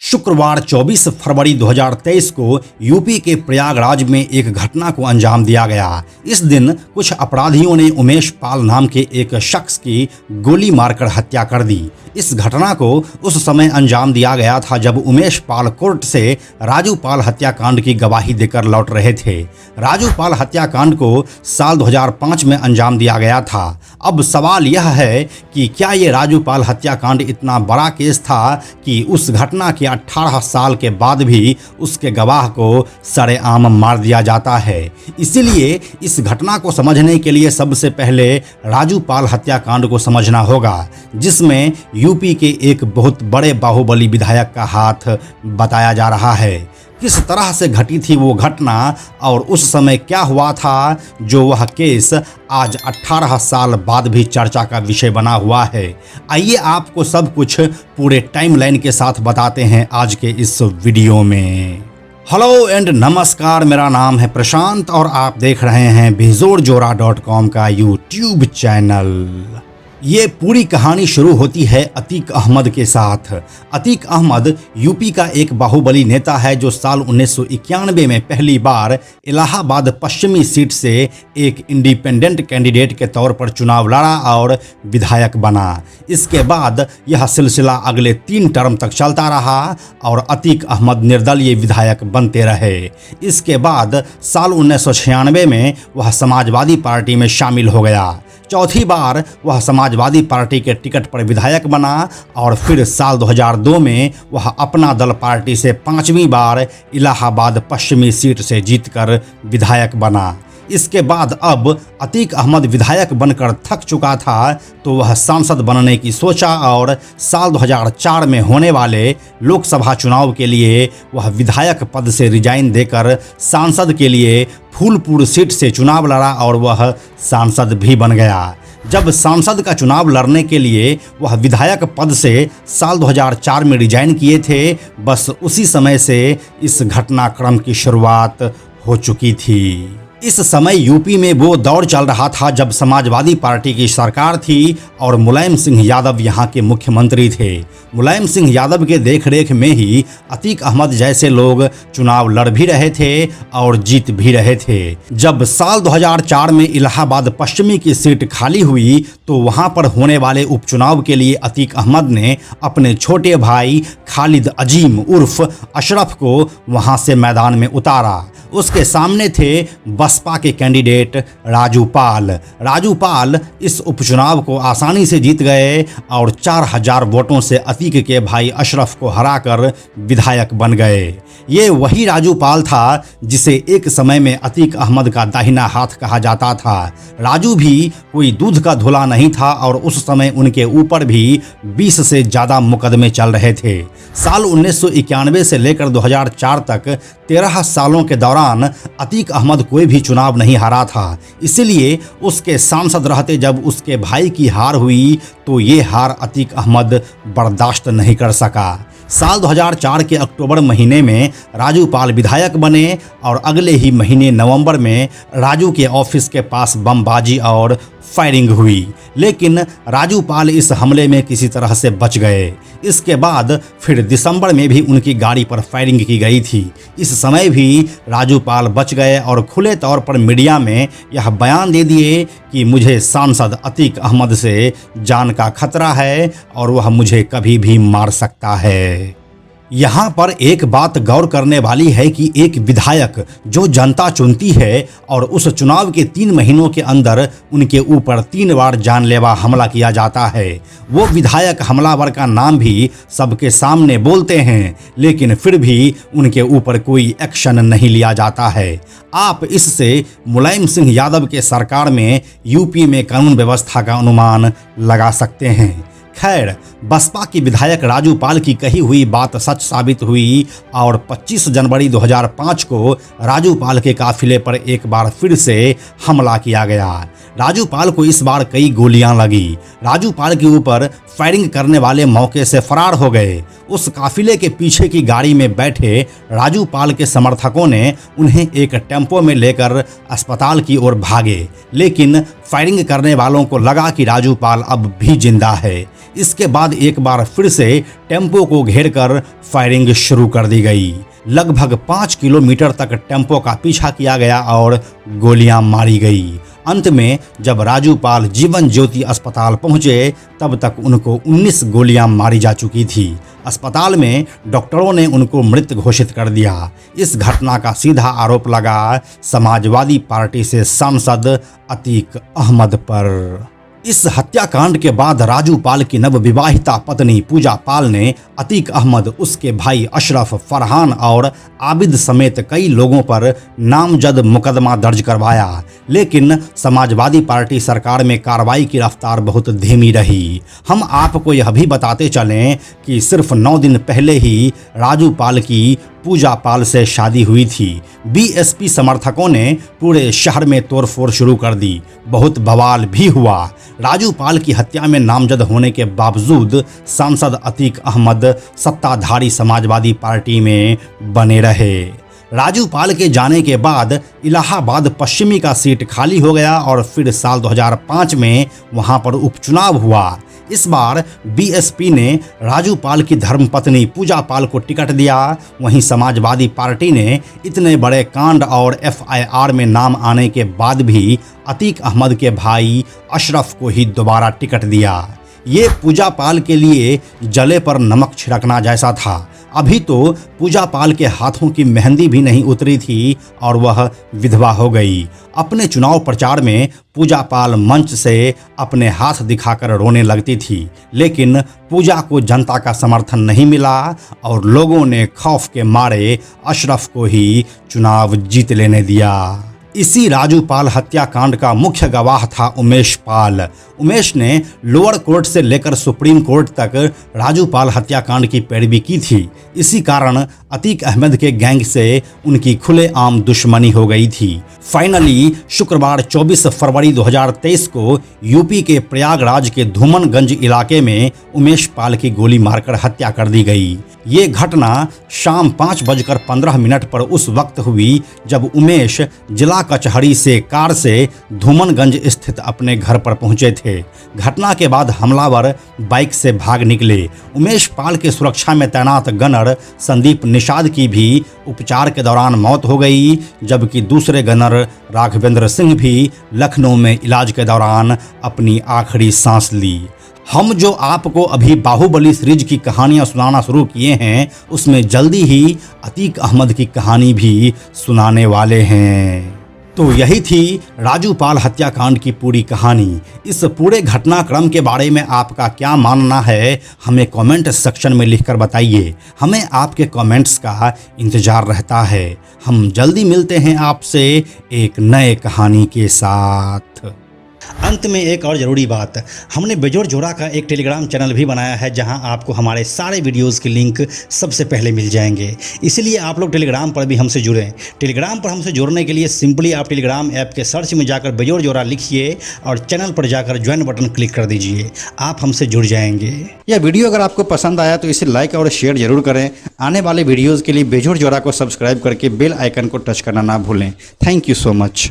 शुक्रवार 24 फरवरी 2023 को यूपी के प्रयागराज में एक घटना को अंजाम दिया गया। इस दिन कुछ अपराधियों ने उमेश पाल नाम के एक शख्स की गोली मारकर हत्या कर दी। इस घटना को उस समय अंजाम दिया गया था जब उमेश पाल कोर्ट से राजू पाल हत्याकांड की गवाही देकर लौट रहे थे। राजू पाल हत्याकांड को साल 2005 में अंजाम दिया गया था। अब सवाल यह है कि क्या ये राजू पाल हत्याकांड इतना बड़ा केस था कि उस घटना के 18 साल के बाद भी उसके गवाह को सरेआम मार दिया जाता है। इसीलिए इस घटना को समझने के लिए सबसे पहले राजू पाल हत्याकांड को समझना होगा, जिसमें यूपी के एक बहुत बड़े बाहुबली विधायक का हाथ बताया जा रहा है। किस तरह से घटी थी वो घटना और उस समय क्या हुआ था जो वह केस आज 18 साल बाद भी चर्चा का विषय बना हुआ है। आइए आपको सब कुछ पूरे टाइमलाइन के साथ बताते हैं आज के इस वीडियो में। हेलो एंड नमस्कार, मेरा नाम है प्रशांत और आप देख रहे हैं बेजोरजोरा.com का यूट्यूब चैनल। ये पूरी कहानी शुरू होती है अतीक अहमद के साथ। अतीक अहमद यूपी का एक बाहुबली नेता है जो साल 1991 में पहली बार इलाहाबाद पश्चिमी सीट से एक इंडिपेंडेंट कैंडिडेट के तौर पर चुनाव लड़ा और विधायक बना। इसके बाद यह सिलसिला अगले 3 टर्म तक चलता रहा और अतीक अहमद निर्दलीय विधायक बनते रहे। इसके बाद साल 1996 में वह समाजवादी पार्टी में शामिल हो गया। चौथी बार वह समाजवादी पार्टी के टिकट पर विधायक बना और फिर साल 2002 में वह अपना दल पार्टी से 5वीं बार इलाहाबाद पश्चिमी सीट से जीतकर विधायक बना। इसके बाद अब अतीक अहमद विधायक बनकर थक चुका था तो वह सांसद बनने की सोचा और साल 2004 में होने वाले लोकसभा चुनाव के लिए वह विधायक पद से रिजाइन देकर सांसद के लिए फूलपुर सीट से चुनाव लड़ा और वह सांसद भी बन गया। जब सांसद का चुनाव लड़ने के लिए वह विधायक पद से साल 2004 में रिजाइन किए थे, बस उसी समय से इस घटनाक्रम की शुरुआत हो चुकी थी। इस समय यूपी में वो दौर चल रहा था जब समाजवादी पार्टी की सरकार थी और मुलायम सिंह यादव यहाँ के मुख्यमंत्री थे। मुलायम सिंह यादव के देखरेख में ही अतीक अहमद जैसे लोग चुनाव लड़ भी रहे थे और जीत भी रहे थे। जब साल 2004 में इलाहाबाद पश्चिमी की सीट खाली हुई तो वहाँ पर होने वाले उपचुनाव के लिए अतीक अहमद ने अपने छोटे भाई खालिद अजीम उर्फ अशरफ को वहाँ से मैदान में उतारा। उसके सामने थे बसपा के कैंडिडेट राजू पाल। राजू पाल इस उपचुनाव को आसानी से जीत गए और 4000 वोटों से अतीक के भाई अशरफ को हराकर विधायक बन गए। ये वही राजू पाल था जिसे एक समय में अतीक अहमद का दाहिना हाथ कहा जाता था। राजू भी कोई दूध का धुला नहीं था और उस समय उनके ऊपर भी 20 से ज़्यादा मुकदमे चल रहे थे। साल 1991 से लेकर 2004 तक 13 सालों के दौरान अतीक अहमद कोई भी चुनाव नहीं हारा था। इसलिए उसके सांसद रहते जब उसके भाई की हार हुई तो ये हार अतीक अहमद बर्दाश्त नहीं कर सका। साल 2004 के अक्टूबर महीने में राजू पाल विधायक बने और अगले ही महीने नवंबर में राजू के ऑफिस के पास बमबाजी और फायरिंग हुई, लेकिन राजू पाल इस हमले में किसी तरह से बच गए। इसके बाद फिर दिसंबर में भी उनकी गाड़ी पर फायरिंग की गई थी। इस समय भी राजू पाल बच गए और खुले तौर पर मीडिया में यह बयान दे दिए कि मुझे सांसद अतीक अहमद से जान का खतरा है और वह मुझे कभी भी मार सकता है। यहाँ पर एक बात गौर करने वाली है कि एक विधायक जो जनता चुनती है और उस चुनाव के 3 महीनों के अंदर उनके ऊपर 3 बार जानलेवा हमला किया जाता है, वो विधायक हमलावर का नाम भी सबके सामने बोलते हैं, लेकिन फिर भी उनके ऊपर कोई एक्शन नहीं लिया जाता है। आप इससे मुलायम सिंह यादव के सरकार में यूपी में कानून व्यवस्था का अनुमान लगा सकते हैं। खैर, बसपा की विधायक राजू पाल की कही हुई बात सच साबित हुई और 25 जनवरी 2005 को राजू पाल के काफिले पर एक बार फिर से हमला किया गया। राजू पाल को इस बार कई गोलियां लगी। राजू पाल के ऊपर फायरिंग करने वाले मौके से फरार हो गए। उस काफिले के पीछे की गाड़ी में बैठे राजू पाल के समर्थकों ने उन्हें एक टेम्पो में लेकर अस्पताल की ओर भागे, लेकिन फायरिंग करने वालों को लगा कि राजू पाल अब भी जिंदा है। इसके बाद एक बार फिर से टेम्पो को घेरकर फायरिंग शुरू कर दी गई। लगभग 5 किलोमीटर तक टेम्पो का पीछा किया गया और गोलियां मारी गई। अंत में जब राजू पाल जीवन ज्योति अस्पताल पहुंचे तब तक उनको 19 गोलियां मारी जा चुकी थी। अस्पताल में डॉक्टरों ने उनको मृत घोषित कर दिया। इस घटना का सीधा आरोप लगा समाजवादी पार्टी से सांसद अतीक अहमद पर। इस हत्याकांड के बाद राजू पाल की नवविवाहिता पत्नी पूजा पाल ने अतीक अहमद, उसके भाई अशरफ, फरहान और आबिद समेत कई लोगों पर नामजद मुकदमा दर्ज करवाया, लेकिन समाजवादी पार्टी सरकार में कार्रवाई की रफ्तार बहुत धीमी रही। हम आपको यह भी बताते चलें कि सिर्फ 9 दिन पहले ही राजू पाल की पूजा पाल से शादी हुई थी। बीएसपी समर्थकों ने पूरे शहर में तोड़फोड़ शुरू कर दी। बहुत बवाल भी हुआ। राजू पाल की हत्या में नामजद होने के बावजूद सांसद अतीक अहमद सत्ताधारी समाजवादी पार्टी में बने रहे। राजू पाल के जाने के बाद इलाहाबाद पश्चिमी का सीट खाली हो गया और फिर साल 2005 में वहां पर उपचुनाव हुआ। इस बार बीएसपी ने राजू पाल की धर्मपत्नी पूजा पाल को टिकट दिया। वहीं समाजवादी पार्टी ने इतने बड़े कांड और एफआईआर में नाम आने के बाद भी अतीक अहमद के भाई अशरफ को ही दोबारा टिकट दिया। ये पूजा पाल के लिए जले पर नमक छिड़कना जैसा था। अभी तो पूजा पाल के हाथों की मेहंदी भी नहीं उतरी थी और वह विधवा हो गई। अपने चुनाव प्रचार में पूजा पाल मंच से अपने हाथ दिखाकर रोने लगती थी, लेकिन पूजा को जनता का समर्थन नहीं मिला और लोगों ने खौफ के मारे अशरफ को ही चुनाव जीत लेने दिया। इसी राजू पाल हत्याकांड का मुख्य गवाह था उमेश पाल। उमेश ने लोअर कोर्ट से लेकर सुप्रीम कोर्ट तक राजू पाल हत्याकांड की पैरवी की थी। इसी कारण अतीक अहमद के गैंग से उनकी खुलेआम दुश्मनी हो गई थी। फाइनली शुक्रवार 24 फरवरी 2023 को यूपी के प्रयागराज के धूमनगंज इलाके में उमेश पाल की गोली मारकर हत्या कर दी गई। ये घटना शाम 5:15 पर उस वक्त हुई जब उमेश जिला कचहरी से कार से धूमनगंज स्थित अपने घर पर पहुंचे थे। घटना के बाद हमलावर बाइक से भाग निकले। उमेश पाल के सुरक्षा में तैनात गनर संदीप निषाद की भी उपचार के दौरान मौत हो गई, जबकि दूसरे गनर राघवेंद्र सिंह भी लखनऊ में इलाज के दौरान अपनी आखिरी सांस ली। हम जो आपको अभी बाहुबली सीरीज की कहानियां सुनाना शुरू किए हैं, उसमें जल्दी ही अतीक अहमद की कहानी भी सुनाने वाले हैं। तो यही थी राजू पाल हत्याकांड की पूरी कहानी। इस पूरे घटनाक्रम के बारे में आपका क्या मानना है, हमें कमेंट सेक्शन में लिखकर बताइए। हमें आपके कमेंट्स का इंतज़ार रहता है। हम जल्दी मिलते हैं आपसे एक नए कहानी के साथ। अंत में एक और ज़रूरी बात, हमने बेजोड़ जोड़ा का एक टेलीग्राम चैनल भी बनाया है जहां आपको हमारे सारे वीडियोस के लिंक सबसे पहले मिल जाएंगे। इसलिए आप लोग टेलीग्राम पर भी हमसे जुड़ें। टेलीग्राम पर हमसे जुड़ने के लिए सिंपली आप टेलीग्राम ऐप के सर्च में जाकर बेजोड़ जोड़ा लिखिए और चैनल पर जाकर ज्वाइन बटन क्लिक कर दीजिए। आप हमसे जुड़ जाएंगे। यह वीडियो अगर आपको पसंद आया तो इसे लाइक और शेयर जरूर करें। आने वाले वीडियोज़ के लिए बेजोड़ जोड़ा को सब्सक्राइब करके बेल आइकन को टच करना ना भूलें। Thank you so much.